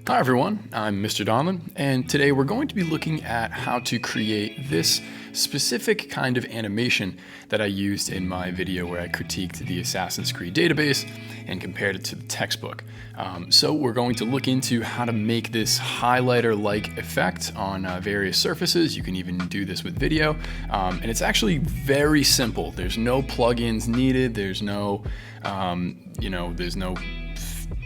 Hi everyone, I'm Mr. Donlin, and today we're going to be looking at how to create this specific kind of animation that I used in my video where I critiqued the Assassin's Creed database and compared it to the textbook. So we're going to look into how to make this highlighter-like effect on various surfaces. You can even do this with video, and it's actually very simple. There's no plugins needed. There's no, there's no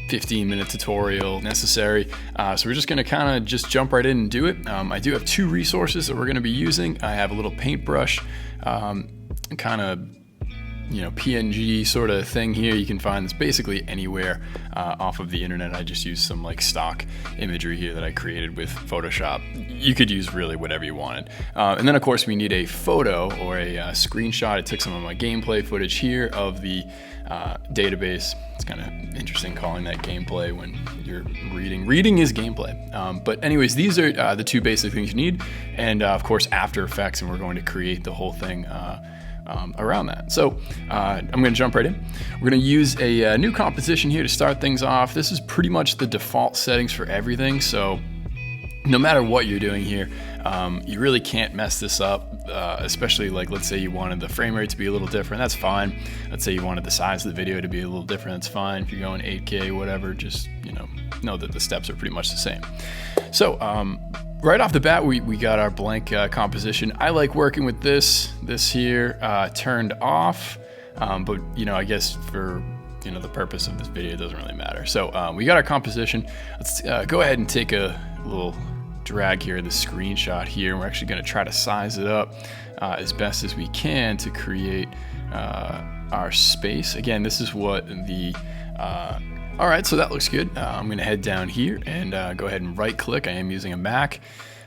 15-minute tutorial necessary. So we're just gonna kind of just jump right in and do it. I do have two resources that we're gonna be using. I have a little paintbrush kind of PNG sort of thing here. You can find this basically anywhere off of the internet. I just use some like stock imagery here that I created with Photoshop. You could use really whatever you wanted. And then of course we need a photo or a screenshot. I took some of my gameplay footage here of the database. It's kind of interesting calling that gameplay when you're reading. Reading is gameplay. But anyways, these are the two basic things you need. And of course After Effects, and we're going to create the whole thing around that. So I'm going to jump right in. We're going to use a new composition here to start things off. This is pretty much the default settings for everything. So no matter what you're doing here, you really can't mess this up, especially like, let's say you wanted the frame rate to be a little different, that's fine. Let's say you wanted the size of the video to be a little different, that's fine. If you're going 8K, whatever, just, know that the steps are pretty much the same. So right off the bat, we got our blank composition. I like working with this here turned off, but I guess for the purpose of this video, it doesn't really matter. So we got our composition. Let's go ahead and take a little drag here, the screenshot here. We're actually going to try to size it up as best as we can to create our space. Again, this is what the all right, so that looks good. I'm going to head down here and go ahead and right click. I am using a Mac.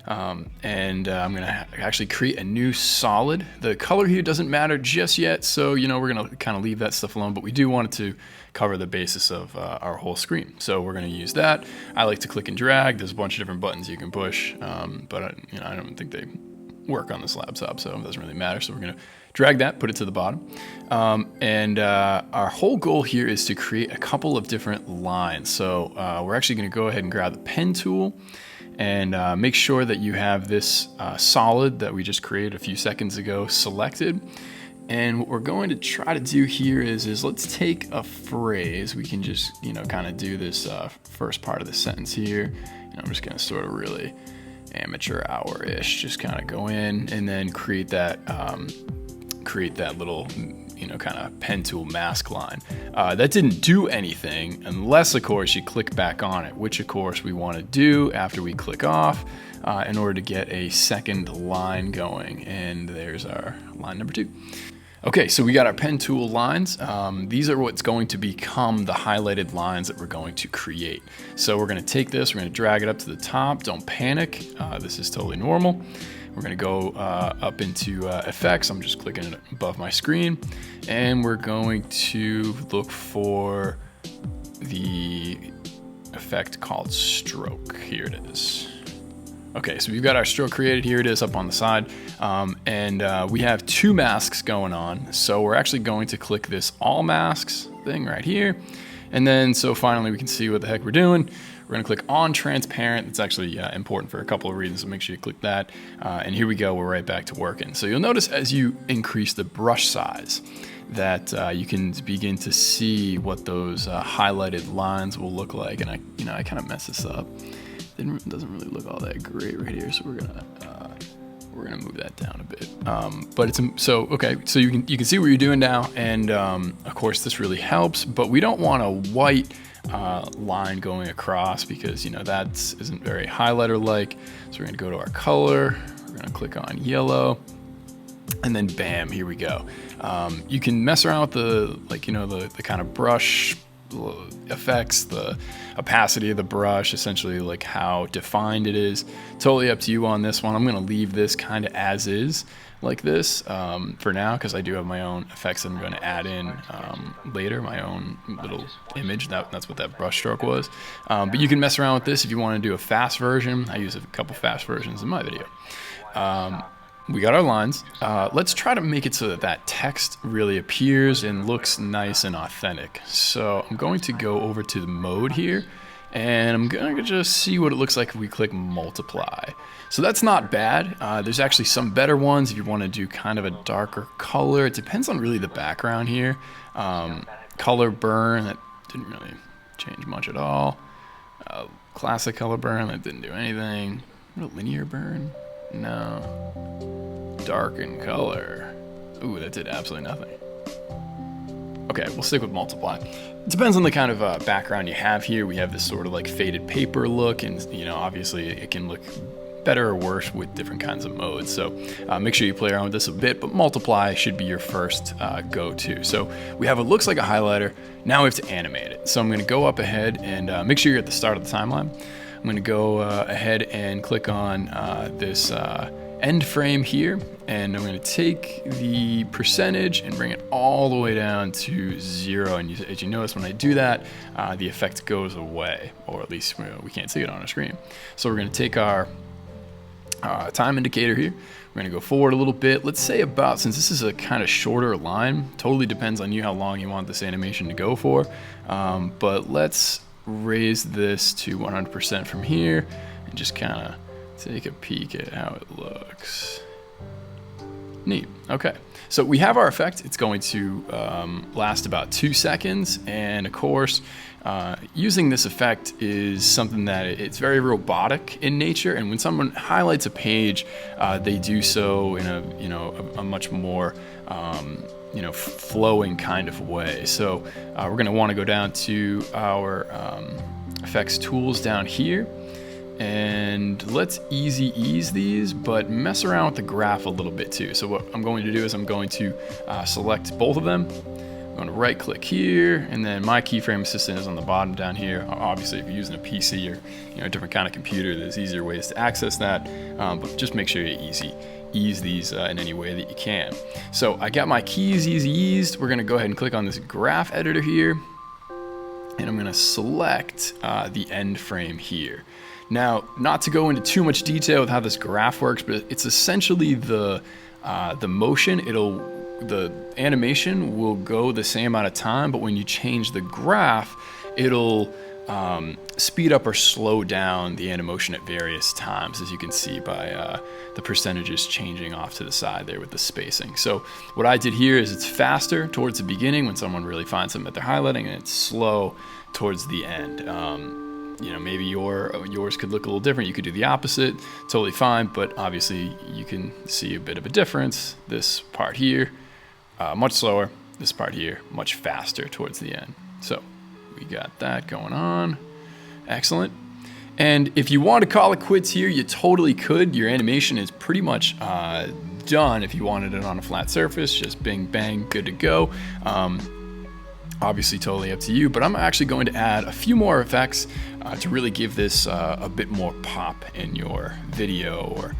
And I'm going to actually create a new solid. The color here doesn't matter just yet, so we're going to kind of leave that stuff alone, but we do want it to cover the basis of our whole screen. So we're going to use that. I like to click and drag. There's a bunch of different buttons you can push, but I don't think they work on this laptop, so it doesn't really matter. So we're going to drag that, put it to the bottom. And our whole goal here is to create a couple of different lines. So we're actually going to go ahead and grab the pen tool and make sure that you have this solid that we just created a few seconds ago selected. And what we're going to try to do here is let's take a phrase. We can just, kind of do this first part of the sentence here. And I'm just going to sort of really amateur hour-ish, just kind of go in and then create that little kind of pen tool mask line. That didn't do anything unless, of course, you click back on it, which, of course, we want to do after we click off in order to get a second line going. And there's our line number 2. Okay, so we got our pen tool lines. These are what's going to become the highlighted lines that we're going to create. So we're going to take this, we're going to drag it up to the top. Don't panic. This is totally normal. We're going to go up into effects. I'm just clicking it above my screen. And we're going to look for the effect called stroke. Here it is. Okay, so we've got our stroke created. Here it is up on the side. And we have 2 masks going on. So we're actually going to click this all masks thing right here. And then so finally we can see what the heck we're doing. We're going to click on transparent. It's actually important for a couple of reasons, so make sure you click that. And here we go. We're right back to working. So you'll notice as you increase the brush size that you can begin to see what those highlighted lines will look like. And I kind of messed this up. It doesn't really look all that great right here, so we're gonna move that down a bit. But it's okay. So you can see what you're doing now, and of course this really helps. But we don't want a white line going across because that isn't very highlighter like. So we're gonna go to our color. We're gonna click on yellow, and then bam, here we go. You can mess around with the kind of brush effects, the opacity of the brush, essentially like how defined it is. Totally up to you on this one. I'm going to leave this kind of as is like this for now because I do have my own effects that I'm going to add in later, my own little image. That's what that brush stroke was. But you can mess around with this if you want to do a fast version. I use a couple fast versions in my video. We got our lines. Let's try to make it so that that text really appears and looks nice and authentic. So I'm going to go over to the mode here And I'm gonna just see what it looks like if we click multiply. So that's not bad. There's actually some better ones if you want to do kind of a darker color. It depends on really the background here. Color burn, that didn't really change much at all. Classic color burn, that didn't do anything. What a linear burn? No. Darken color. Ooh, that did absolutely nothing. Okay, we'll stick with multiply. It depends on the kind of background you have here. We have this sort of like faded paper look, and obviously it can look better or worse with different kinds of modes. So make sure you play around with this a bit, but multiply should be your first go-to. So we have what looks like a highlighter. Now we have to animate it. So I'm gonna go up ahead and make sure you're at the start of the timeline. I'm gonna go ahead and click on this end frame here, and I'm going to take the percentage and bring it all the way down to 0. And as you notice, when I do that, the effect goes away, or at least we can't see it on our screen. So we're going to take our time indicator here. We're going to go forward a little bit. Let's say about, since this is a kind of shorter line, totally depends on you how long you want this animation to go for. But let's raise this to 100% from here and just kind of take a peek at how it looks. Neat. Okay, so we have our effect. It's going to last about 2 seconds, and of course, using this effect is something that it's very robotic in nature. And when someone highlights a page, they do so in a much more flowing kind of way. So we're going to want to go down to our effects tools down here. And let's easy ease these, but mess around with the graph a little bit too. So what I'm going to do is I'm going to select both of them. I'm going to right click here, and then my keyframe assistant is on the bottom down here. Obviously, if you're using a PC or a different kind of computer, there's easier ways to access that, but just make sure you ease these in any way that you can. So I got my keys easy eased. We're going to go ahead and click on this graph editor here, and I'm going to select the end frame here. Now, not to go into too much detail with how this graph works, but it's essentially the motion. The animation will go the same amount of time, but when you change the graph, it'll speed up or slow down the animation at various times, as you can see by the percentages changing off to the side there with the spacing. So what I did here is it's faster towards the beginning when someone really finds something that they're highlighting, and it's slow towards the end. Maybe yours could look a little different. You could do the opposite, totally fine, but obviously you can see a bit of a difference. This part here, much slower. This part here, much faster towards the end. So we got that going on. Excellent. And if you want to call it quits here, you totally could. Your animation is pretty much done. If you wanted it on a flat surface, just bing, bang, good to go. Obviously totally up to you, but I'm actually going to add a few more effects to really give this a bit more pop in your video or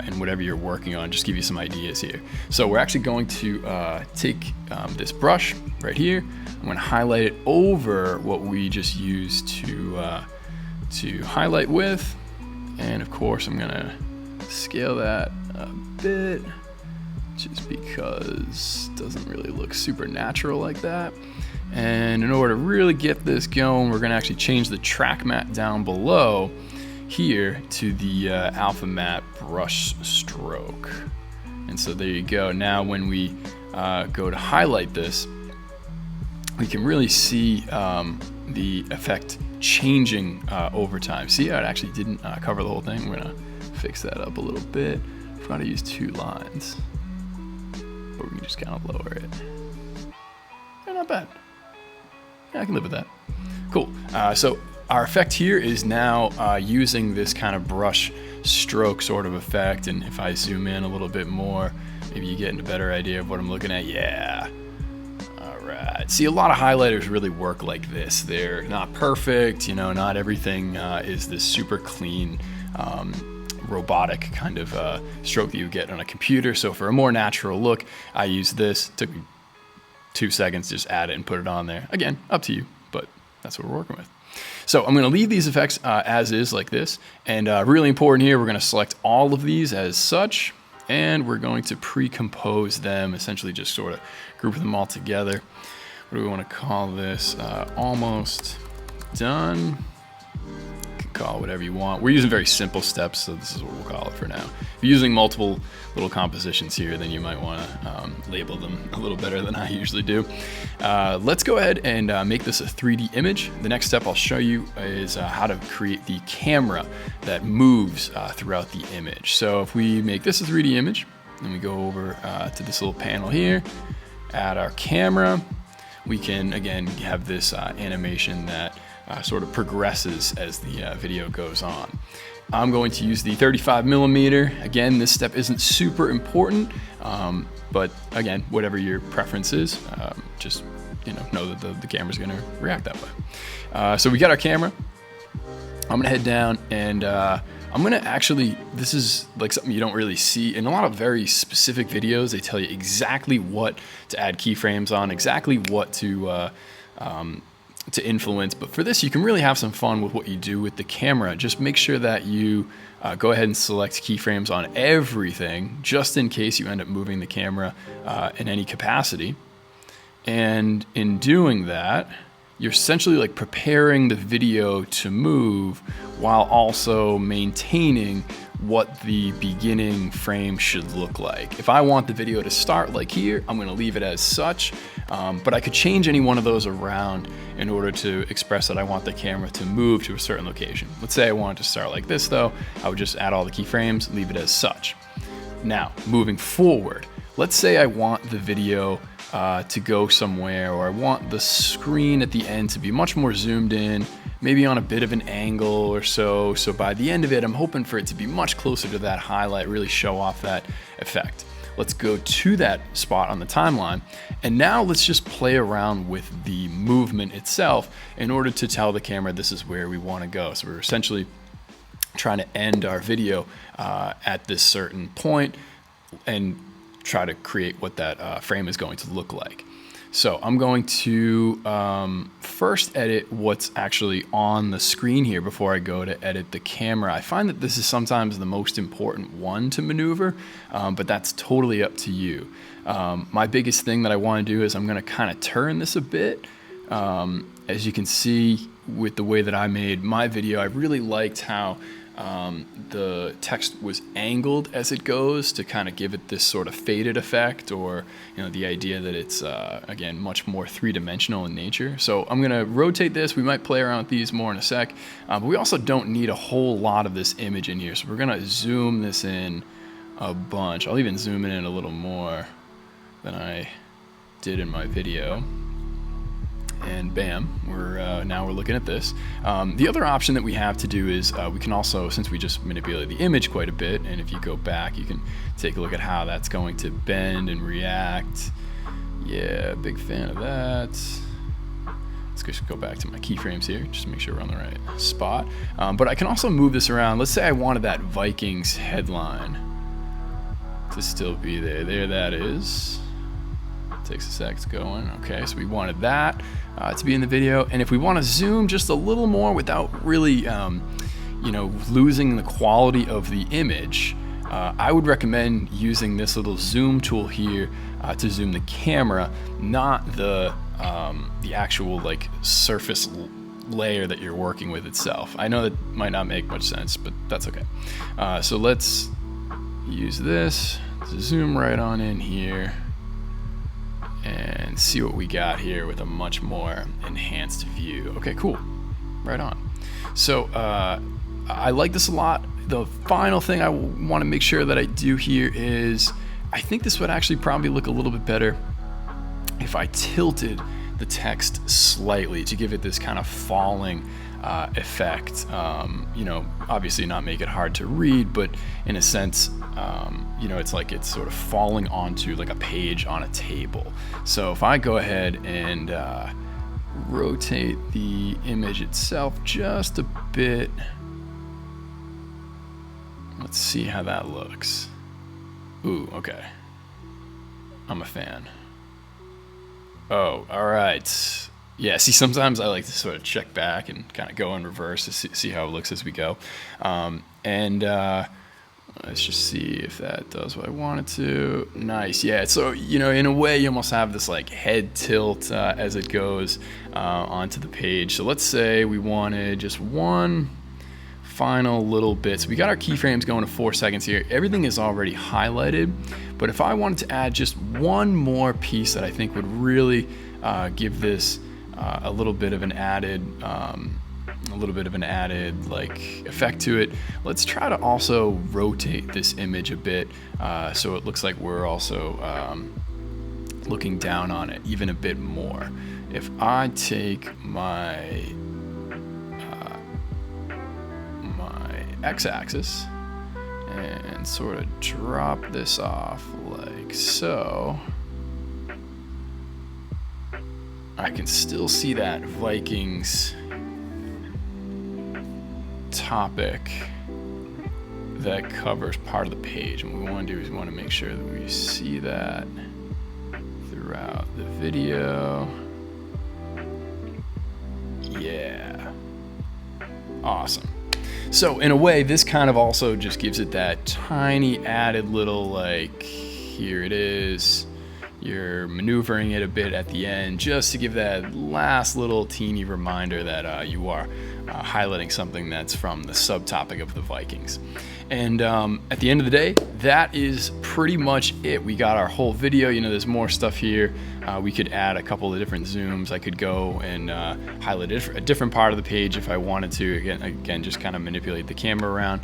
in whatever you're working on, just give you some ideas here. So we're actually going to take this brush right here. I'm going to highlight it over what we just used to highlight with. And of course, I'm going to scale that a bit just because it doesn't really look super natural like that. And in order to really get this going, we're going to actually change the track matte down below here to the alpha matte brush stroke. And so there you go. Now when we go to highlight this, we can really see the effect changing over time. See how it actually didn't cover the whole thing? We're going to fix that up a little bit. We're going to use 2 lines. Or we can just kind of lower it. Not bad. Yeah, I can live with that. Cool. So our effect here is now using this kind of brush stroke sort of effect. And if I zoom in a little bit more, maybe you get a better idea of what I'm looking at. Yeah. All right. See, a lot of highlighters really work like this. They're not perfect. Not everything is this super clean, robotic kind of stroke that you get on a computer. So for a more natural look, I use this. Took me 2 seconds, just add it and put it on there. Again, up to you, but that's what we're working with. So I'm going to leave these effects as is like this. And really important here, we're going to select all of these as such, and we're going to pre-compose them, essentially just sort of group them all together. What do we want to call this? Almost done. Call it whatever you want. We're using very simple steps, so this is what we'll call it for now. If you're using multiple little compositions here, then you might want to label them a little better than I usually do. Let's go ahead and make this a 3D image. The next step I'll show you is how to create the camera that moves throughout the image. So if we make this a 3D image, then we go over to this little panel here, add our camera, we can again have this animation that sort of progresses as the video goes on. I'm going to use the 35mm. Again, this step isn't super important, but again, whatever your preference is, just know that the camera's going to react that way. So we got our camera. I'm going to head down and I'm going to actually, this is like something you don't really see in a lot of very specific videos. They tell you exactly what to add keyframes on, exactly what to influence. But for this, you can really have some fun with what you do with the camera. Just make sure that you go ahead and select keyframes on everything, just in case you end up moving the camera in any capacity. And in doing that, you're essentially like preparing the video to move while also maintaining what the beginning frame should look like. If I want the video to start like here, I'm gonna leave it as such, but I could change any one of those around in order to express that I want the camera to move to a certain location. Let's say I want it to start like this though, I would just add all the keyframes, leave it as such. Now, moving forward, let's say I want the video to go somewhere, or I want the screen at the end to be much more zoomed in, maybe on a bit of an angle or so. So by the end of it, I'm hoping for it to be much closer to that highlight, really show off that effect. Let's go to that spot on the timeline. And now let's just play around with the movement itself in order to tell the camera this is where we want to go. So we're essentially trying to end our video at this certain point and try to create what that frame is going to look like. So I'm going to first edit what's actually on the screen here before I go to edit the camera. I find that this is sometimes the most important one to maneuver, but that's totally up to you. My biggest thing that I want to do is I'm going to kind of turn this a bit. As you can see with the way that I made my video, I really liked how the text was angled as it goes to kind of give it this sort of faded effect, or the idea that it's again much more three-dimensional in nature. So I'm gonna rotate this. We might play around with these more in a sec, but we also don't need a whole lot of this image in here, so we're gonna zoom this in a bunch. I'll even zoom it in a little more than I did in my video. And bam, now we're looking at this. The other option that we have to do is we can also, since we just manipulated the image quite a bit, and if you go back, you can take a look at how that's going to bend and react. Yeah, big fan of that. Let's just go back to my keyframes here, just to make sure we're on the right spot. But I can also move this around. Let's say I wanted that Vikings headline to still be there. There that is. Takes a sec, it's going. Okay, so we wanted that to be in the video. And if we want to zoom just a little more without really, losing the quality of the image, I would recommend using this little zoom tool here to zoom the camera, not the actual like surface layer that you're working with itself. I know that might not make much sense, but that's okay. So let's use this to zoom right on in here and see what we got here with a much more enhanced view. Okay, cool. Right on. So I like this a lot. The final thing I want to make sure that I do here is I think this would actually probably look a little bit better if I tilted the text slightly to give it this kind of falling effect. Obviously not make it hard to read, but in a sense, it's like it's sort of falling onto like a page on a table. So if I go ahead and rotate the image itself just a bit, let's see how that looks. Ooh, okay. I'm a fan. Oh, all right. Yeah, see, sometimes I like to sort of check back and kind of go in reverse to see how it looks as we go. Let's just see if that does what I want it to. Nice, yeah. So, in a way, you almost have this like head tilt as it goes onto the page. So let's say we wanted just one final little bit. So we got our keyframes going to 4 seconds here. Everything is already highlighted, but if I wanted to add just one more piece that I think would really give this a little bit of an added like effect to it, let's try to also rotate this image a bit so it looks like we're also looking down on it even a bit more. If I take my x-axis and sort of drop this off like so, I can still see that Vikings topic that covers part of the page. And what we want to do is we want to make sure that we see that throughout the video. Yeah, awesome. So in a way, this kind of also just gives it that tiny added little, like, here it is. You're maneuvering it a bit at the end just to give that last little teeny reminder that you are highlighting something that's from the subtopic of the Vikings. And at the end of the day, that is pretty much it. We got our whole video. There's more stuff here. We could add a couple of different zooms. I could go and highlight a different part of the page if I wanted to. Again, just kind of manipulate the camera around.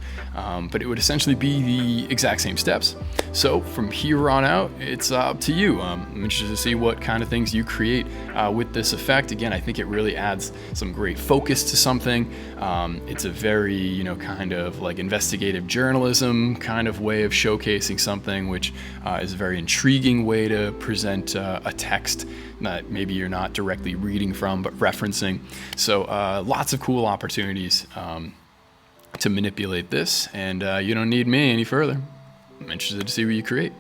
But it would essentially be the exact same steps. So from here on out, it's up to you. I'm interested to see what kind of things you create with this effect. Again, I think it really adds some great focus to something. It's a very, kind of like investigative journalism kind of way of showcasing something, which is a very intriguing way to present a text that maybe you're not directly reading from, but referencing. So lots of cool opportunities to manipulate this, and you don't need me any further. I'm interested to see what you create.